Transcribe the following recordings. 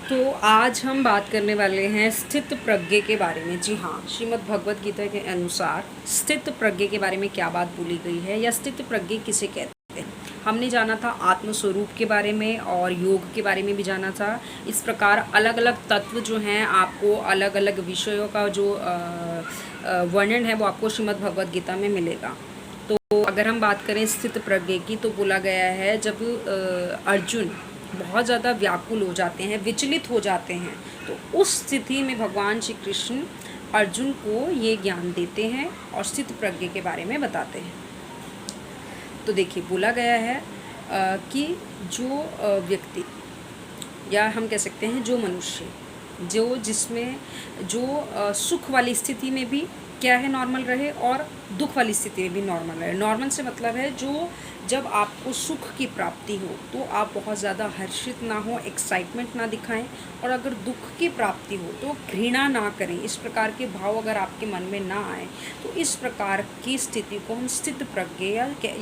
तो आज हम बात करने वाले हैं स्थित प्रज्ञ के बारे में। जी हाँ, श्रीमद् भगवत गीता के अनुसार स्थित प्रज्ञ के बारे में क्या बात बोली गई है या स्थित प्रज्ञ किसे कहते हैं। हमने जाना था आत्मस्वरूप के बारे में और योग के बारे में भी जाना था। इस प्रकार अलग अलग तत्व जो हैं आपको अलग अलग विषयों का जो वर्णन है वो आपको श्रीमद् भगवत गीता में मिलेगा। तो अगर हम बात करें स्थित प्रज्ञ की तो बोला गया है जब अर्जुन बहुत ज़्यादा व्याकुल हो जाते हैं, विचलित हो जाते हैं, तो उस स्थिति में भगवान श्री कृष्ण अर्जुन को ये ज्ञान देते हैं और स्थित प्रज्ञ के बारे में बताते हैं। तो देखिए बोला गया है कि जो व्यक्ति या हम कह सकते हैं जो मनुष्य जो जिसमें जो सुख वाली स्थिति में भी क्या है नॉर्मल रहे और दुख वाली स्थिति में भी नॉर्मल रहे। नॉर्मल से मतलब है जो जब आपको सुख की प्राप्ति हो तो आप बहुत ज़्यादा हर्षित ना हो, एक्साइटमेंट ना दिखाएं, और अगर दुख की प्राप्ति हो तो घृणा ना करें। इस प्रकार के भाव अगर आपके मन में ना आए तो इस प्रकार की स्थिति को हम स्थित प्रज्ञ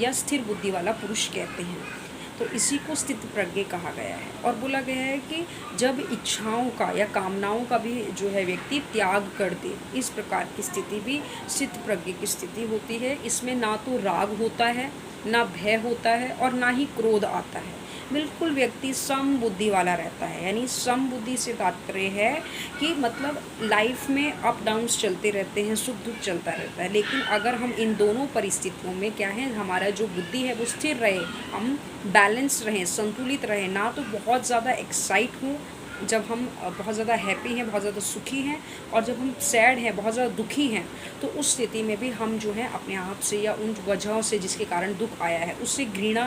या स्थिर बुद्धि वाला पुरुष कहते हैं। तो इसी को स्थित प्रज्ञ कहा गया है। और बोला गया है कि जब इच्छाओं का या कामनाओं का भी जो है व्यक्ति त्याग कर दे, इस प्रकार की स्थिति भी स्थित प्रज्ञ की स्थिति होती है। इसमें ना तो राग होता है, ना भय होता है और ना ही क्रोध आता है। बिल्कुल व्यक्ति सम बुद्धि वाला रहता है। यानी सम बुद्धि से तात्पर्य है कि मतलब लाइफ में अप डाउन्स चलते रहते हैं, सुख दुख चलता रहता है, लेकिन अगर हम इन दोनों परिस्थितियों में क्या है हमारा जो बुद्धि है वो स्थिर रहे, हम बैलेंस रहें, संतुलित रहें, ना तो बहुत ज़्यादा एक्साइट हों जब हम बहुत ज़्यादा हैप्पी हैं, बहुत ज़्यादा सुखी हैं, और जब हम सैड हैं, बहुत ज़्यादा दुखी हैं, तो उस स्थिति में भी हम जो है अपने आप से या उन वजहों से जिसके कारण दुख आया है उससे घृणा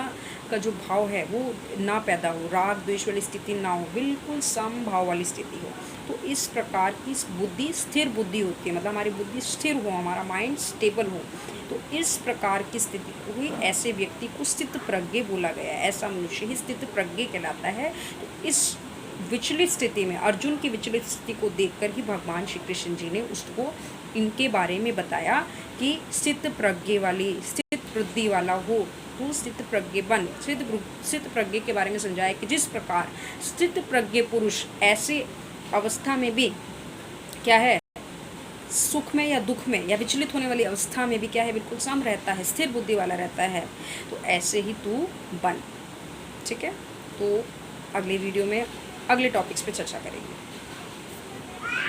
का जो भाव है वो ना पैदा हो, राग द्वेष वाली स्थिति ना हो, बिल्कुल सम भाव वाली स्थिति हो। तो इस प्रकार की बुद्धि स्थिर बुद्धि होती है, मतलब हमारी बुद्धि स्थिर हो, हमारा माइंड स्टेबल हो। तो इस प्रकार की स्थिति को ही ऐसे व्यक्ति को स्थित प्रज्ञ बोला गया है। ऐसा मनुष्य ही स्थित प्रज्ञ कहलाता है। तो इस विचलित स्थिति में अर्जुन की विचलित स्थिति को देखकर ही भगवान श्री कृष्ण जी ने उसको इनके बारे में बताया कि स्थित प्रज्ञ वाली स्थित बुद्धि वाला हो तो स्थित प्रज्ञ बन। स्थित प्रज्ञ के बारे में समझाया कि जिस प्रकार स्थित प्रज्ञ पुरुष ऐसे अवस्था में भी क्या है, सुख में या दुख में या विचलित होने वाली अवस्था में भी क्या है, बिल्कुल सम रहता है, स्थिर बुद्धि वाला रहता है। तो ऐसे ही तू बन। ठीक है, तो अगले वीडियो में अगले टॉपिक्स पे चर्चा करेंगे।